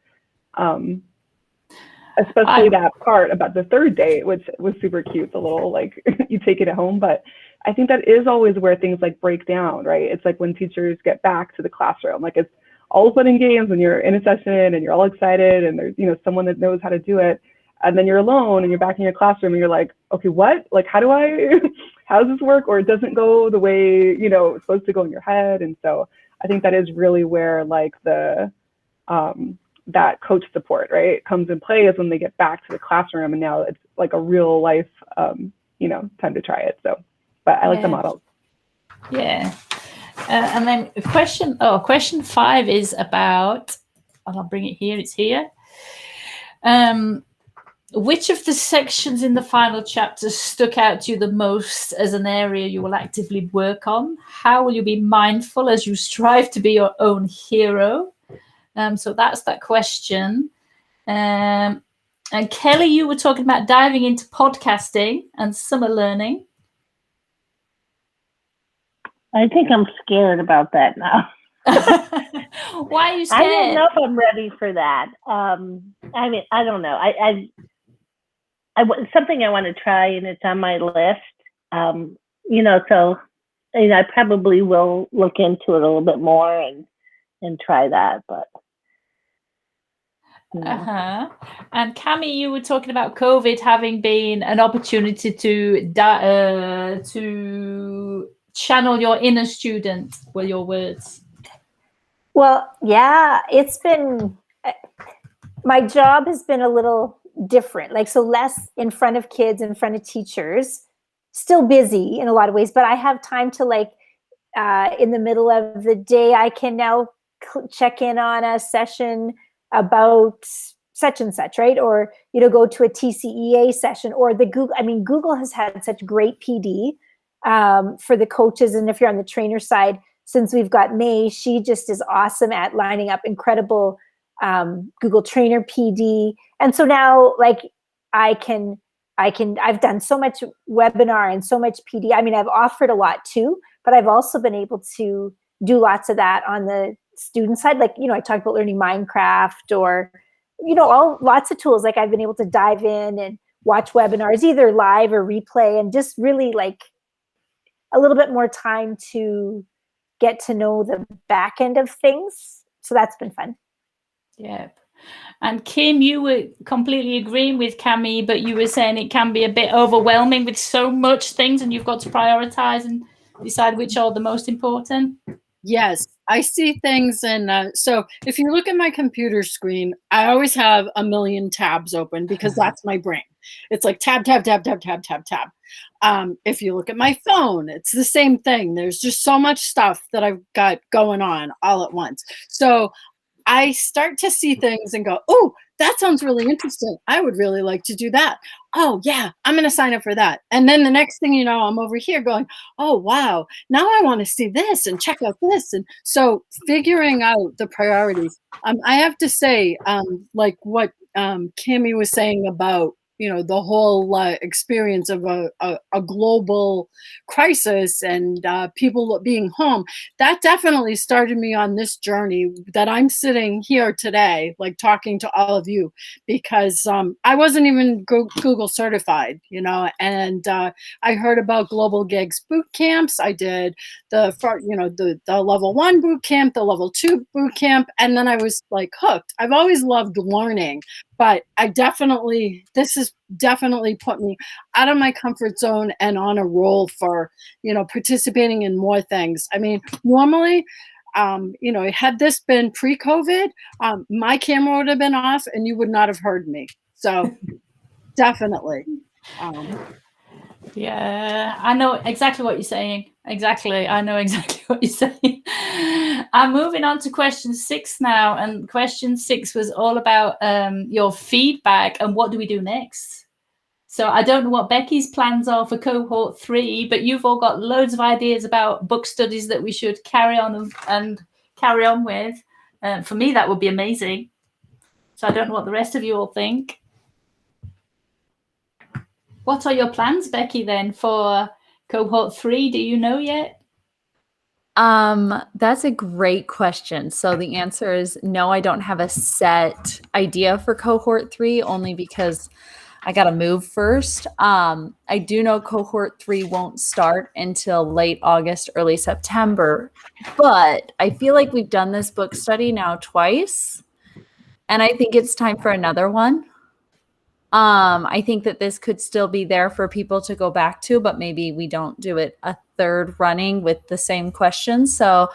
Especially that part about the 3rd date, which was super cute, the little like you take it at home. But I think that is always where things like break down, right? It's like when teachers get back to the classroom, like it's all fun and games when you're in a session and you're all excited and there's someone that knows how to do it, and then you're alone and you're back in your classroom and you're like, okay, what? Like how do I how does this work? Or it doesn't go the way, you know, it's supposed to go in your head. And so I think that is really where like the, that coach support, right, comes in play, is when they get back to the classroom and now it's like a real life, you know, time to try it. So, but I like the model. Yeah. And then question 5 is about, and I'll bring it here, it's here. Which of the sections in the final chapter stuck out to you the most as an area you will actively work on? How will you be mindful as you strive to be your own hero? So that's that question. And Kelly, you were talking about diving into podcasting and summer learning. I think I'm scared about that now. Why are you scared? I don't know if I'm ready for that. I mean, I don't know. Something I want to try, and it's on my list. You know, so you know, I probably will look into it a little bit more and try that. But and Cami, you were talking about COVID having been an opportunity to channel your inner student, were your words. Well, yeah, it's been, my job has been a little different, like, so less in front of kids, in front of teachers, still busy in a lot of ways, but I have time to, like, in the middle of the day, I can now check in on a session about such and such, right? Or, you know, go to a TCEA session, or the Google, I mean, Google has had such great PD for the coaches. And if you're on the trainer side, since we've got May, she just is awesome at lining up incredible Google Trainer PD. And so now, like, I've done so much webinar and so much PD. I mean, I've offered a lot too, but I've also been able to do lots of that on the student side. Like, you know, I talked about learning Minecraft, or, you know, lots of tools. Like, I've been able to dive in and watch webinars, either live or replay, and just really, like, a little bit more time to get to know the back end of things. So that's been fun. Yeah. And Kim, you were completely agreeing with Cami, but you were saying it can be a bit overwhelming with so much things, and you've got to prioritize and decide which are the most important. Yes, I see things. And so if you look at my computer screen, I always have a million tabs open because that's my brain. It's like tab, tab, tab, tab, tab, tab, tab. If you look at my phone, it's the same thing. There's just so much stuff that I've got going on all at once. So I start to see things and go, oh, that sounds really interesting. I would really like to do that. Oh, yeah, I'm going to sign up for that. And then the next thing you know, I'm over here going, oh, wow, now I want to see this and check out this. And so figuring out the priorities. I have to say, like what Cami was saying about, you know, the whole experience of a global crisis and people being home, that definitely started me on this journey that I'm sitting here today, like talking to all of you, because I wasn't even Google certified, you know, and I heard about Global Gigs boot camps. I did the level 1 boot camp, the level 2 boot camp, and then I was like hooked. I've always loved learning, but this has definitely put me out of my comfort zone and on a roll for, you know, participating in more things. I mean, normally, you know, had this been pre-COVID, my camera would have been off and you would not have heard me. So definitely. Yeah, I know exactly what you're saying. Exactly. I know exactly what you're saying. I'm moving on to question 6 now. And question 6 was all about your feedback and what do we do next? So I don't know what Becky's plans are for cohort 3, but you've all got loads of ideas about book studies that we should carry on and carry on with. For me, that would be amazing. So I don't know what the rest of you all think. What are your plans, Becky, then, for cohort 3? Do you know yet? That's a great question. So the answer is no, I don't have a set idea for cohort 3, only because I got to move first. I do know cohort 3 won't start until late August, early September, but I feel like we've done this book study now twice, and I think it's time for another one. I think that this could still be there for people to go back to, but maybe we don't do it a third running with the same questions. So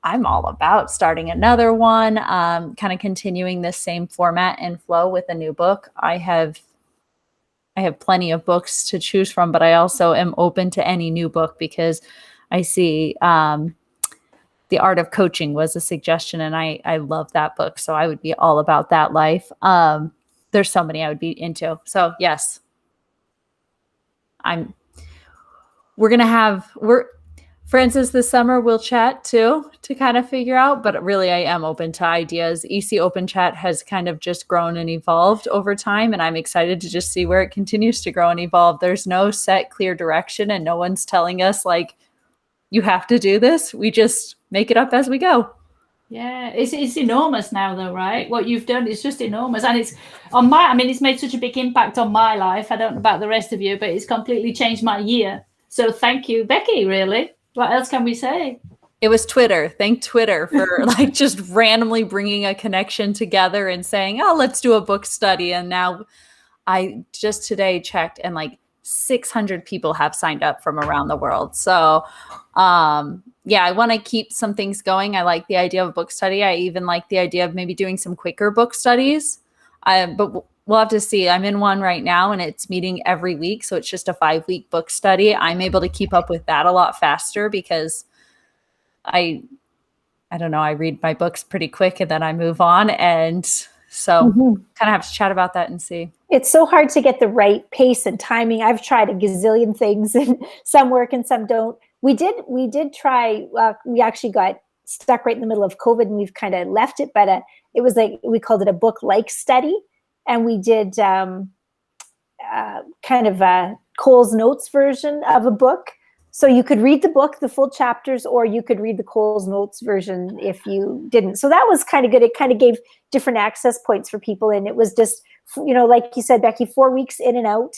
I'm all about starting another one, kind of continuing this same format and flow with a new book. I have plenty of books to choose from, but I also am open to any new book because I see The Art of Coaching was a suggestion, and I love that book. So I would be all about that life. There's so many I would be into. So yes, Francis, this summer we'll chat too to kind of figure out, but really I am open to ideas. EC Open Chat has kind of just grown and evolved over time, and I'm excited to just see where it continues to grow and evolve. There's no set clear direction, and no one's telling us like, you have to do this. We just make it up as we go. Yeah, it's enormous now though, right? What you've done is just enormous. And it's made such a big impact on my life. I don't know about the rest of you, but it's completely changed my year. So thank you, Becky, really. What else can we say? It was Twitter. Thank Twitter for like just randomly bringing a connection together and saying, oh, let's do a book study. And now I just today checked and like 600 people have signed up from around the world. So yeah, I want to keep some things going. I like the idea of a book study. I even like the idea of maybe doing some quicker book studies. But we'll have to see. I'm in one right now and it's meeting every week. So it's just a 5-week book study. I'm able to keep up with that a lot faster because I don't know, I read my books pretty quick and then I move on. And so kind of have to chat about that and see. It's so hard to get the right pace and timing. I've tried a gazillion things and some work and some don't. We did try, we actually got stuck right in the middle of COVID and we've kind of left it, but it was like, we called it a book-like study. And we did kind of a Cole's Notes version of a book. So you could read the book, the full chapters, or you could read the Cole's Notes version if you didn't. So that was kind of good. It kind of gave different access points for people. And it was just, like you said, Becky, 4 weeks in and out.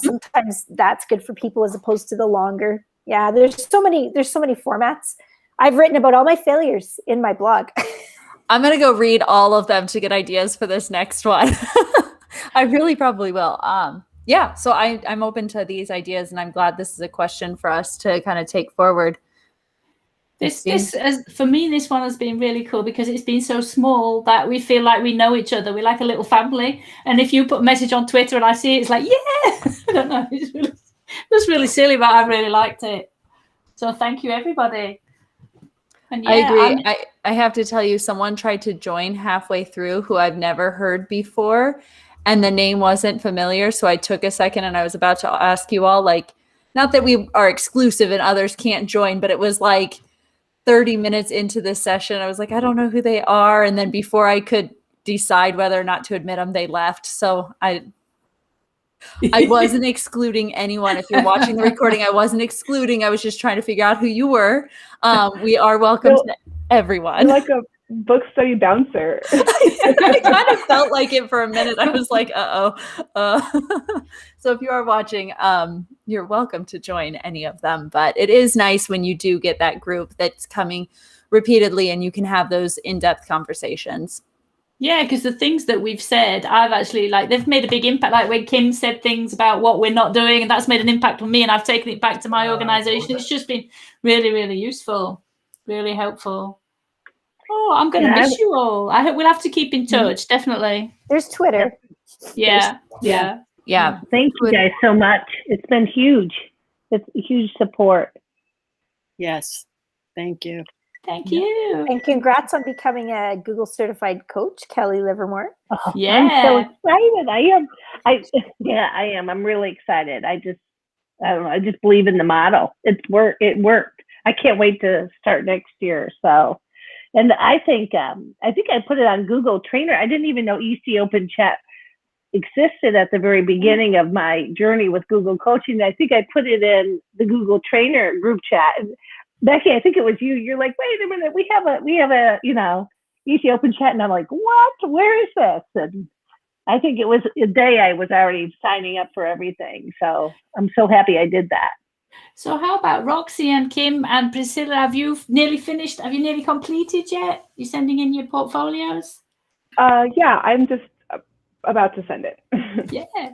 Sometimes that's good for people as opposed to the longer. Yeah, there's so many formats. I've written about all my failures in my blog. I'm going to go read all of them to get ideas for this next one. I really probably will. Yeah, so I'm open to these ideas, and I'm glad this is a question for us to kind of take forward. For me, this one has been really cool because it's been so small that we feel like we know each other. We're like a little family. And if you put a message on Twitter and I see it, it's like, yeah, I don't know. It's really silly, but I really liked it. So thank you, everybody. And yeah, I agree. I have to tell you, someone tried to join halfway through who I've never heard before, and the name wasn't familiar. So I took a second and I was about to ask you all, like, not that we are exclusive and others can't join, but it was like 30 minutes into the session. I was like, I don't know who they are. And then before I could decide whether or not to admit them, they left. So I wasn't excluding anyone. If you're watching the recording, I wasn't excluding. I was just trying to figure out who you were. We are welcome to everyone. Like a book study bouncer. I kind of felt like it for a minute. I was like, So if you are watching, you're welcome to join any of them. But it is nice when you do get that group that's coming repeatedly and you can have those in-depth conversations. Yeah, because the things that we've said, I've actually they've made a big impact. Like when Kim said things about what we're not doing, and that's made an impact on me, and I've taken it back to my organization. It's just been really, really useful, really helpful. Oh, I'm going to miss you all. I hope we'll have to keep in touch. Definitely. There's Twitter. Yeah. Thank you guys so much. It's been huge. It's a huge support. Yes. Thank you. Thank you. And congrats on becoming a Google certified coach, Kelly Livermore. Oh, yeah. I'm so excited. I am. I'm really excited. I don't know. I just believe in the model. It worked. I can't wait to start next year. So, and I think I put it on Google Trainer. I didn't even know EC Open Chat existed at the very beginning of my journey with Google Coaching. I think I put it in the Google Trainer group chat. And Becky, I think it was you. You're like, wait a minute, we have a EC Open Chat, and I'm like, what? Where is this? And I think it was a day I was already signing up for everything. So I'm so happy I did that. So how about Roxy and Kim and Priscilla? Have you nearly finished? Have you nearly completed yet? You sending in your portfolios? Yeah, I'm just about to send it. Yeah,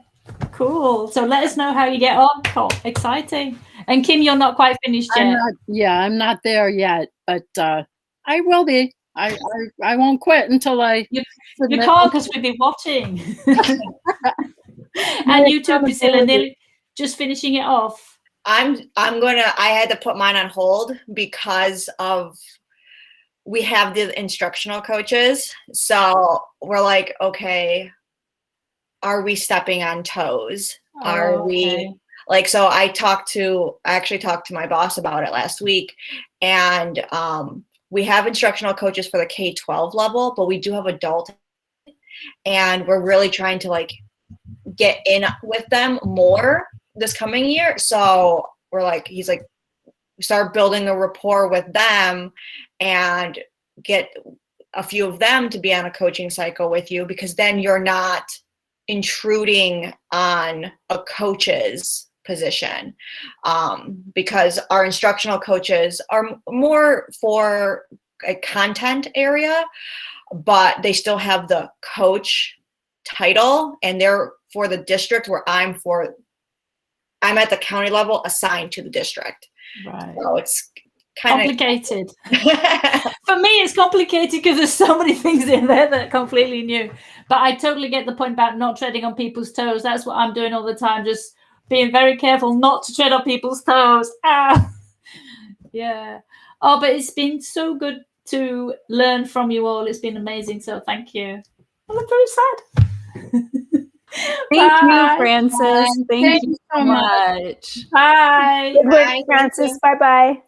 cool. So let us know how you get on. Cool. Exciting. And Kim, you're not quite finished yet. I'm not there yet, but I will be. I won't quit until I. You can't, because we've been watching. And you too, Priscilla, nearly just finishing it off. I had to put mine on hold because we have the instructional coaches. So we're like, okay, are we stepping on toes? Are we like, so I actually talked to my boss about it last week, and we have instructional coaches for the K-12 level, but we do have adult, and we're really trying to like get in with them more this coming year. So he's like, start building a rapport with them and get a few of them to be on a coaching cycle with you, because then you're not intruding on a coach's position, because our instructional coaches are more for a content area, but they still have the coach title, and they're for the district, where I'm at the county level assigned to the district. Right. So it's kind of complicated. For me, it's complicated because there's so many things in there that are completely new. But I totally get the point about not treading on people's toes. That's what I'm doing all the time, just being very careful not to tread on people's toes. Yeah. Oh, but it's been so good to learn from you all. It's been amazing. So thank you. I look very sad. Thank you, Frances. Thank you so so much. Bye. Good work, Frances. Bye-bye.